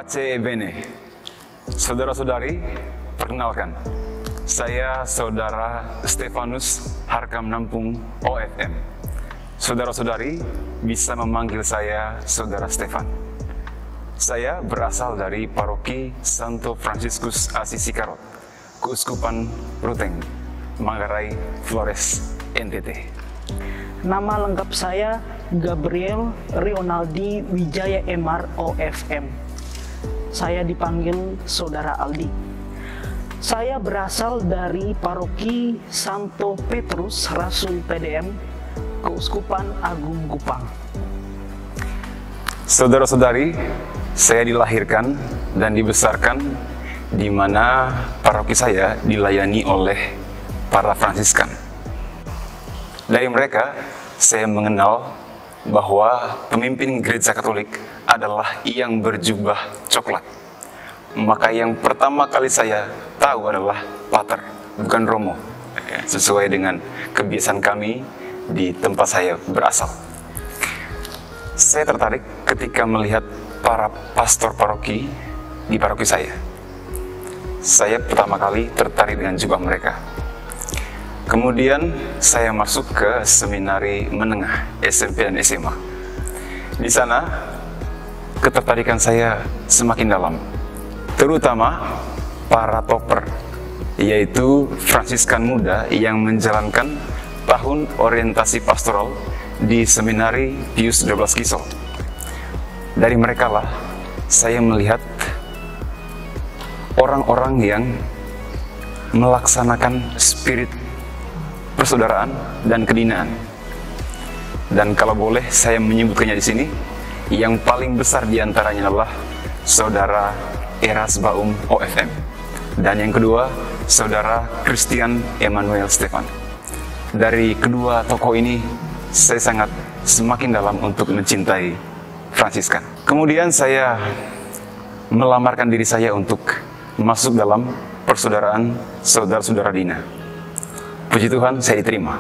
Pace bene. Saudara-saudari, perkenalkan. Saya Saudara Stefanus Harkam Nampung OFM. Saudara-saudari bisa memanggil saya Saudara Stefan. Saya berasal dari Paroki Santo Franciscus Assisi Karot, Keuskupan Ruteng, Manggarai, Flores, NTT. Nama lengkap saya Gabriel Rionaldi Wijaya MR OFM. Saya dipanggil Saudara Aldi. Saya berasal dari Paroki Santo Petrus Rasul PDM, Keuskupan Agung Kupang. Saudara-saudari, saya dilahirkan dan dibesarkan di mana paroki saya dilayani oleh para Fransiskan. Dari mereka, saya mengenal bahwa pemimpin gereja Katolik adalah yang berjubah coklat. Maka yang pertama kali saya tahu adalah Pater, bukan Romo, sesuai dengan kebiasaan kami di tempat saya berasal. Saya tertarik ketika melihat para pastor paroki di paroki saya. Saya pertama kali tertarik dengan jubah mereka. Kemudian saya masuk ke seminari menengah SMP dan SMA. Di sana ketertarikan saya semakin dalam, terutama para topper, yaitu Fransiskan muda yang menjalankan tahun orientasi pastoral di seminari Pius XII Kisel. Dari mereka lah saya melihat orang-orang yang melaksanakan spirit persaudaraan dan kedinaan. Dan kalau boleh saya menyebutkannya di sini, yang paling besar diantaranya adalah Saudara Eras Baum OFM, dan yang kedua Saudara Christian Emmanuel Stefan. Dari kedua tokoh ini saya sangat semakin dalam untuk mencintai Fransiskan. Kemudian saya melamarkan diri saya untuk masuk dalam persaudaraan saudara-saudara Dina. Puji Tuhan, saya diterima.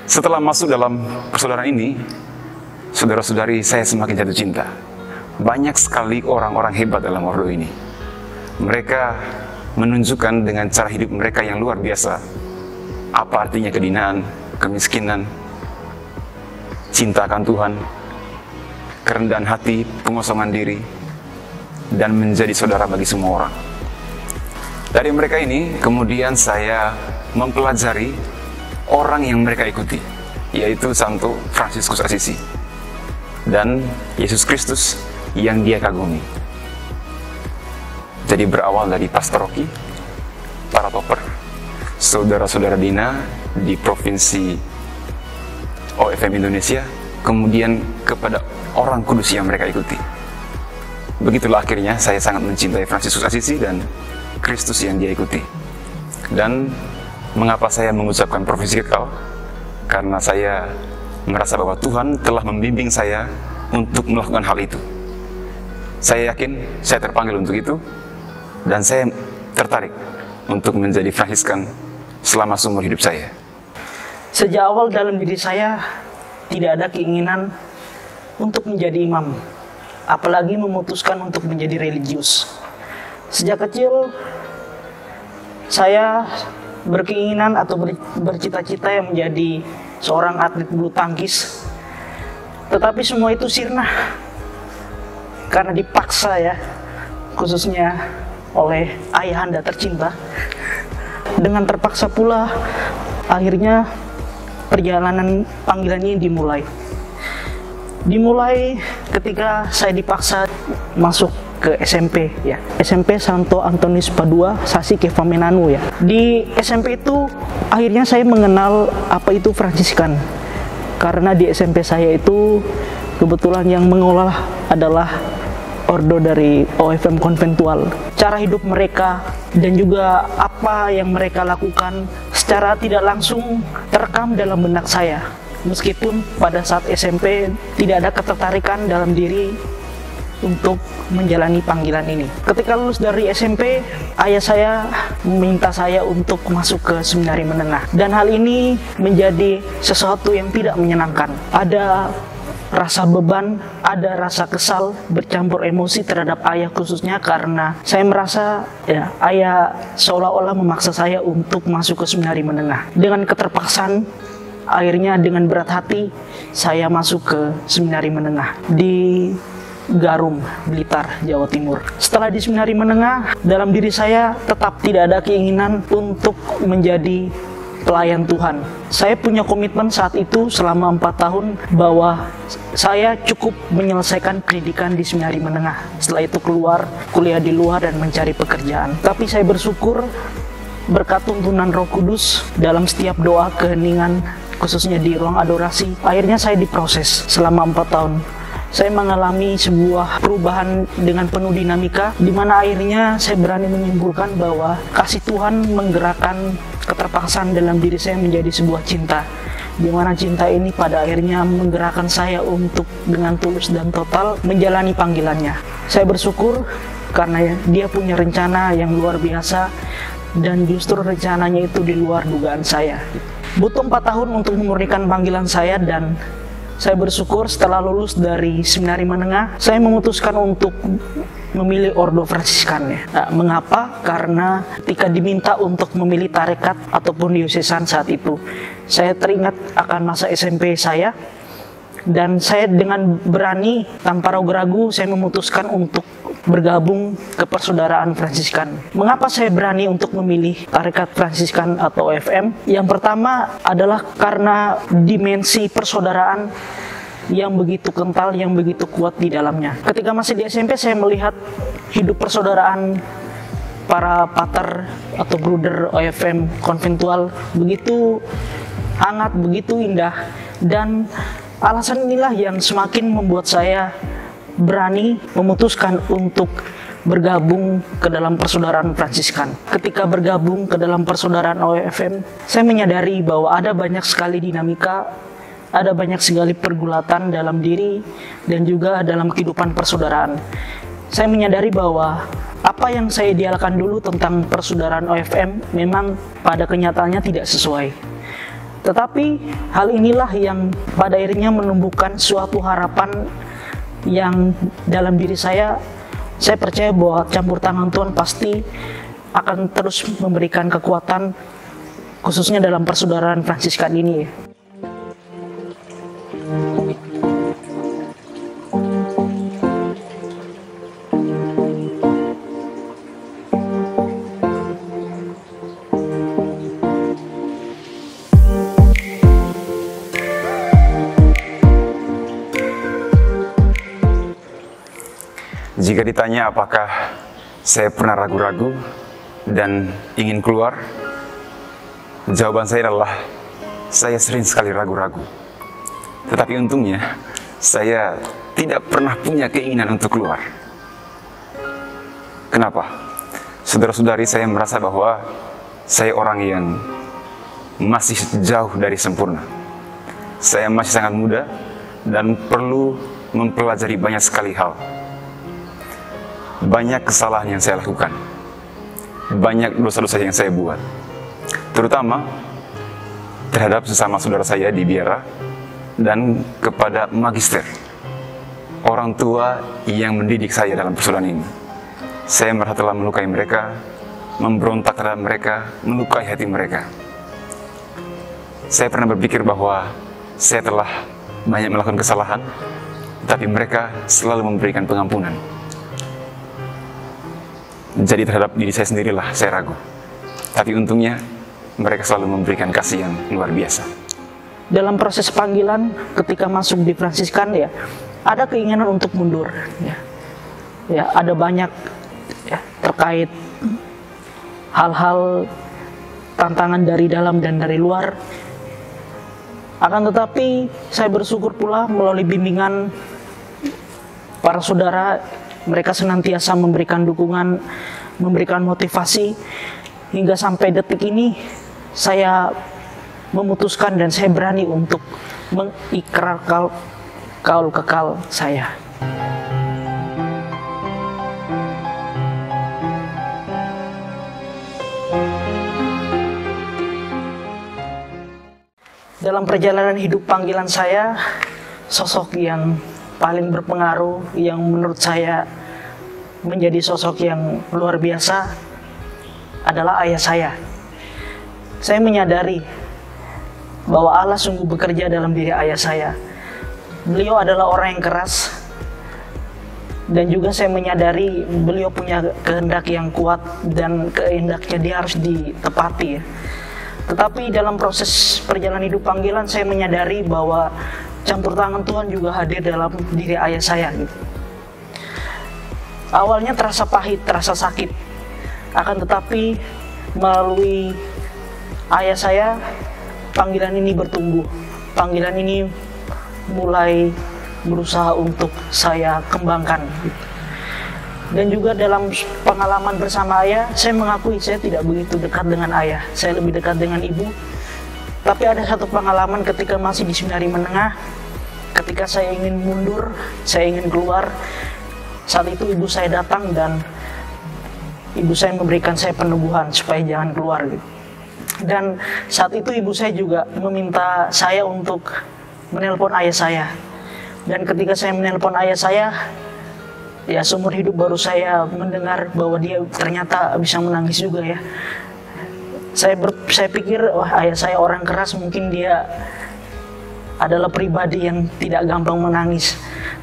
Setelah masuk dalam persaudaraan ini, saudara-saudari, saya semakin jatuh cinta. Banyak sekali orang-orang hebat dalam ordo ini. Mereka menunjukkan dengan cara hidup mereka yang luar biasa apa artinya kedinaan, kemiskinan, cinta akan Tuhan, kerendahan hati, pengosongan diri, dan menjadi saudara bagi semua orang. Dari mereka ini, kemudian saya mempelajari orang yang mereka ikuti, yaitu Santo Franciscus Assisi dan Yesus Kristus yang dia kagumi. Jadi berawal dari pastoroki, para topper, saudara-saudara Dina di Provinsi OFM Indonesia, kemudian kepada orang kudus yang mereka ikuti. Begitulah akhirnya saya sangat mencintai Franciscus Assisi dan Kristus yang dia ikuti. Dan mengapa saya mengucapkan profesi kekal? Karena saya merasa bahwa Tuhan telah membimbing saya untuk melakukan hal itu. Saya yakin saya terpanggil untuk itu, dan saya tertarik untuk menjadi Fransiskan selama seumur hidup saya. Sejak awal dalam diri saya tidak ada keinginan untuk menjadi imam, apalagi memutuskan untuk menjadi religius. Sejak kecil saya berkeinginan atau bercita-cita yang menjadi seorang atlet bulu tangkis, tetapi semua itu sirna karena dipaksa, ya, khususnya oleh ayahanda tercinta. Dengan terpaksa pula akhirnya perjalanan panggilan ini dimulai ketika saya dipaksa masuk ke SMP, ya, SMP Santo Antonius Padua Sasi Kevamenanu, ya. Di SMP itu akhirnya saya mengenal apa itu Fransiskan, karena di SMP saya itu kebetulan yang mengolah adalah ordo dari OFM konventual. Cara hidup mereka dan juga apa yang mereka lakukan secara tidak langsung terekam dalam benak saya. Meskipun pada saat SMP tidak ada ketertarikan dalam diri untuk menjalani panggilan ini. Ketika lulus dari SMP, ayah saya meminta saya untuk masuk ke seminari menengah. Dan hal ini menjadi sesuatu yang tidak menyenangkan. Ada rasa beban, ada rasa kesal bercampur emosi terhadap ayah khususnya karena saya merasa ya ayah seolah-olah memaksa saya untuk masuk ke seminari menengah. Dengan keterpaksaan, akhirnya dengan berat hati saya masuk ke seminari menengah di Garum, Blitar, Jawa Timur. Setelah di seminari menengah, dalam diri saya tetap tidak ada keinginan untuk menjadi pelayan Tuhan. Saya punya komitmen saat itu selama 4 tahun bahwa saya cukup menyelesaikan pendidikan di seminari menengah. Setelah itu keluar, kuliah di luar dan mencari pekerjaan. Tapi saya bersyukur berkat tuntunan Roh Kudus dalam setiap doa keheningan, khususnya di ruang adorasi, akhirnya saya diproses selama 4 tahun. Saya mengalami sebuah perubahan dengan penuh dinamika, di mana akhirnya saya berani menyimpulkan bahwa kasih Tuhan menggerakkan keterpaksaan dalam diri saya menjadi sebuah cinta, di mana cinta ini pada akhirnya menggerakkan saya untuk dengan tulus dan total menjalani panggilannya. Saya bersyukur karena Dia punya rencana yang luar biasa, dan justru rencananya itu di luar dugaan saya. Butuh 4 tahun untuk memurnikan panggilan saya, dan saya bersyukur setelah lulus dari seminari menengah, saya memutuskan untuk memilih Ordo Fransiskan. Nah, mengapa? Karena ketika diminta untuk memilih tarekat ataupun diosesan saat itu, saya teringat akan masa SMP saya, dan saya dengan berani tanpa ragu-ragu saya memutuskan untuk bergabung ke Persaudaraan Fransiskan. Mengapa saya berani untuk memilih tarekat Fransiskan atau FM? Yang pertama adalah karena dimensi persaudaraan yang begitu kental, yang begitu kuat di dalamnya. Ketika masih di SMP, saya melihat hidup persaudaraan para pater atau bruder OFM konventual begitu hangat, begitu indah, dan alasan inilah yang semakin membuat saya berani memutuskan untuk bergabung ke dalam Persaudaraan Fransiskan. Ketika bergabung ke dalam Persaudaraan OFM, saya menyadari bahwa ada banyak sekali dinamika, ada banyak sekali pergulatan dalam diri dan juga dalam kehidupan persaudaraan. Saya menyadari bahwa apa yang saya idealkan dulu tentang Persaudaraan OFM memang pada kenyataannya tidak sesuai. Tetapi hal inilah yang pada akhirnya menumbuhkan suatu harapan yang dalam diri saya percaya bahwa campur tangan Tuhan pasti akan terus memberikan kekuatan, khususnya dalam Persaudaraan Fransiskan ini. Jika ditanya apakah saya pernah ragu-ragu dan ingin keluar, jawaban saya adalah saya sering sekali ragu-ragu. Tetapi untungnya saya tidak pernah punya keinginan untuk keluar. Kenapa? Saudara-saudari, saya merasa bahwa saya orang yang masih jauh dari sempurna. Saya masih sangat muda dan perlu mempelajari banyak sekali hal. Banyak kesalahan yang saya lakukan, banyak dosa-dosa yang saya buat, terutama terhadap sesama saudara saya di biara dan kepada magister, orang tua yang mendidik saya dalam persaudaraan ini. Saya merasa telah melukai mereka, memberontak terhadap mereka, melukai hati mereka. Saya pernah berpikir bahwa saya telah banyak melakukan kesalahan, tapi mereka selalu memberikan pengampunan. Jadi terhadap diri saya sendirilah saya ragu. Tapi untungnya mereka selalu memberikan kasih yang luar biasa. Dalam proses panggilan ketika masuk di Fransiskan ya, ada keinginan untuk mundur. Ya, ada banyak ya, terkait hal-hal tantangan dari dalam dan dari luar. Akan tetapi saya bersyukur pula melalui bimbingan para saudara, mereka senantiasa memberikan dukungan, memberikan motivasi, hingga sampai detik ini saya memutuskan dan saya berani untuk mengikrarkan kaul kekal saya. Dalam perjalanan hidup panggilan saya sosok yang paling berpengaruh, yang menurut saya menjadi sosok yang luar biasa adalah ayah saya. Saya menyadari bahwa Allah sungguh bekerja dalam diri ayah saya. Beliau adalah orang yang keras, dan juga saya menyadari beliau punya kehendak yang kuat dan kehendaknya dia harus ditepati ya. Tetapi dalam proses perjalanan hidup panggilan, saya menyadari bahwa campur tangan Tuhan juga hadir dalam diri ayah saya gitu. Awalnya terasa pahit, terasa sakit, akan tetapi melalui ayah saya, panggilan ini bertumbuh. Panggilan ini mulai berusaha untuk saya kembangkan. Dan juga dalam pengalaman bersama ayah, saya mengakui saya tidak begitu dekat dengan ayah. Saya lebih dekat dengan ibu. Tapi ada satu pengalaman ketika masih di seminari menengah, ketika saya ingin mundur, saya ingin keluar. Saat itu ibu saya datang dan ibu saya memberikan saya peneguhan supaya jangan keluar gitu. Dan saat itu ibu saya juga meminta saya untuk menelpon ayah saya. Dan ketika saya menelpon ayah saya, ya seumur hidup baru saya mendengar bahwa dia ternyata bisa menangis juga ya. Saya pikir, wah ayah saya orang keras, mungkin dia adalah pribadi yang tidak gampang menangis.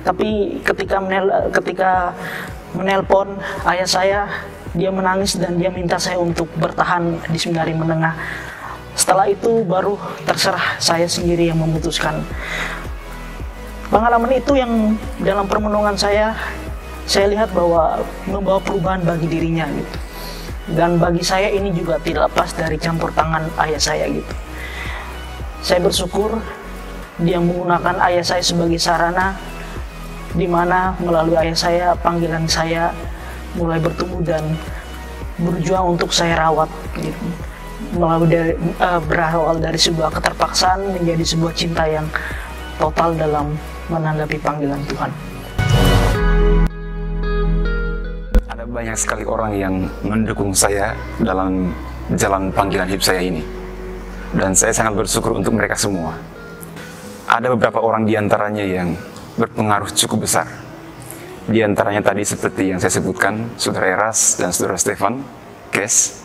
Tapi ketika menelpon ayah saya, dia menangis dan dia minta saya untuk bertahan di seminari menengah. Setelah itu baru terserah saya sendiri yang memutuskan. Pengalaman itu yang dalam permenungan saya lihat bahwa membawa perubahan bagi dirinya gitu. Dan bagi saya ini juga tidak lepas dari campur tangan ayah saya gitu. Saya bersyukur dia menggunakan ayah saya sebagai sarana, di mana melalui ayah saya panggilan saya mulai bertumbuh dan berjuang untuk saya rawat gitu. Berawal dari sebuah keterpaksaan menjadi sebuah cinta yang total dalam menanggapi panggilan Tuhan. Ada banyak sekali orang yang mendukung saya dalam jalan panggilan hidup saya ini. Dan saya sangat bersyukur untuk mereka semua. Ada beberapa orang di antaranya yang berpengaruh cukup besar. Di antaranya tadi seperti yang saya sebutkan, Saudara Eras dan Saudara Stefan, Kes.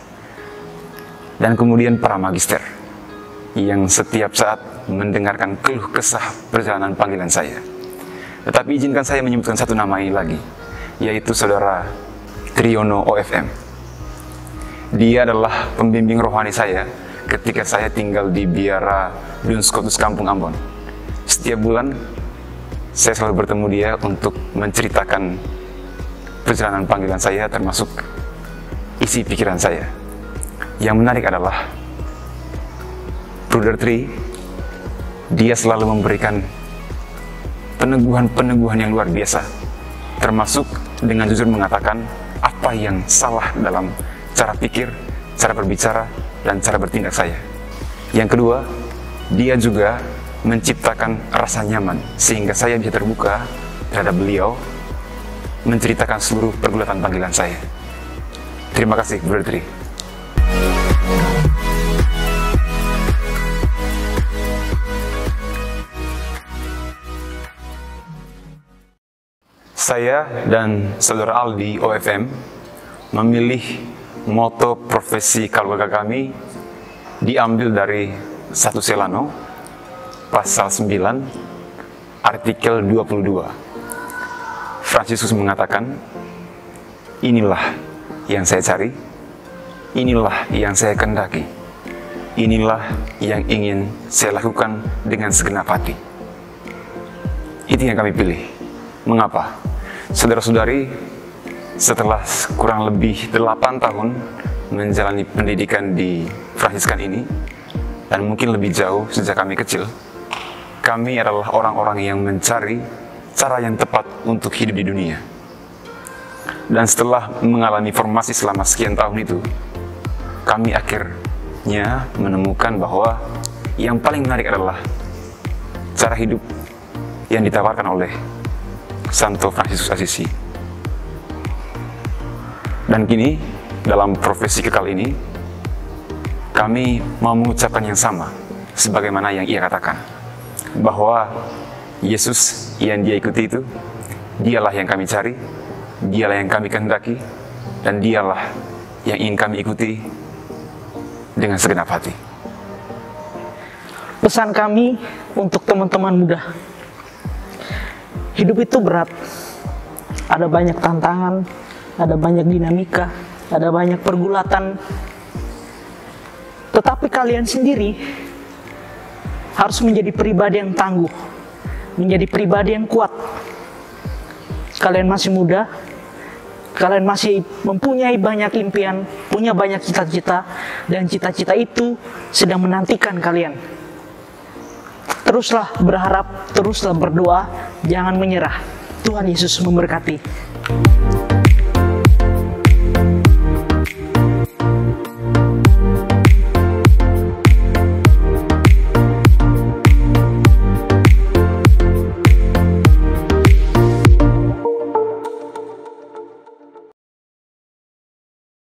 Dan kemudian para magister yang setiap saat mendengarkan keluh kesah perjalanan panggilan saya. Tetapi izinkan saya menyebutkan satu nama ini lagi, yaitu Saudara Triyono OFM. Dia adalah pembimbing rohani saya ketika saya tinggal di Biara Dunskotus Kampung Ambon. Setiap bulan saya selalu bertemu dia untuk menceritakan perjalanan panggilan saya, termasuk isi pikiran saya. Yang menarik adalah Brother Tri, dia selalu memberikan peneguhan-peneguhan yang luar biasa, termasuk dengan jujur mengatakan apa yang salah dalam cara pikir, cara berbicara, dan cara bertindak saya. Yang kedua, dia juga menciptakan rasa nyaman sehingga saya bisa terbuka terhadap beliau, menceritakan seluruh pergulatan panggilan saya. Terima kasih, Brother Tri. Saya dan Saudara Aldi OFM memilih moto profesi keluarga kami diambil dari 1 Selano pasal 9 artikel 22. Fransiskus mengatakan, inilah yang saya cari, inilah yang saya kehendaki, inilah yang ingin saya lakukan dengan segenap hati. Itu yang kami pilih. Mengapa? Saudara-saudari, setelah kurang lebih 8 tahun menjalani pendidikan di Fransiskan ini, dan mungkin lebih jauh sejak kami kecil, kami adalah orang-orang yang mencari cara yang tepat untuk hidup di dunia. Dan setelah mengalami formasi selama sekian tahun itu, kami akhirnya menemukan bahwa yang paling menarik adalah cara hidup yang ditawarkan oleh Santo Fransiskus Assisi. Dan kini, dalam profesi kekal ini, kami mau mengucapkan yang sama, sebagaimana yang ia katakan, bahwa Yesus yang dia ikuti itu, dialah yang kami cari, dialah yang kami kehendaki, dan dialah yang ingin kami ikuti dengan segenap hati. Pesan kami untuk teman-teman muda, hidup itu berat, ada banyak tantangan, ada banyak dinamika, ada banyak pergulatan. Tetapi kalian sendiri harus menjadi pribadi yang tangguh, menjadi pribadi yang kuat. Kalian masih muda, kalian masih mempunyai banyak impian, punya banyak cita-cita, dan cita-cita itu sedang menantikan kalian. Teruslah berharap, teruslah berdoa, jangan menyerah. Tuhan Yesus memberkati.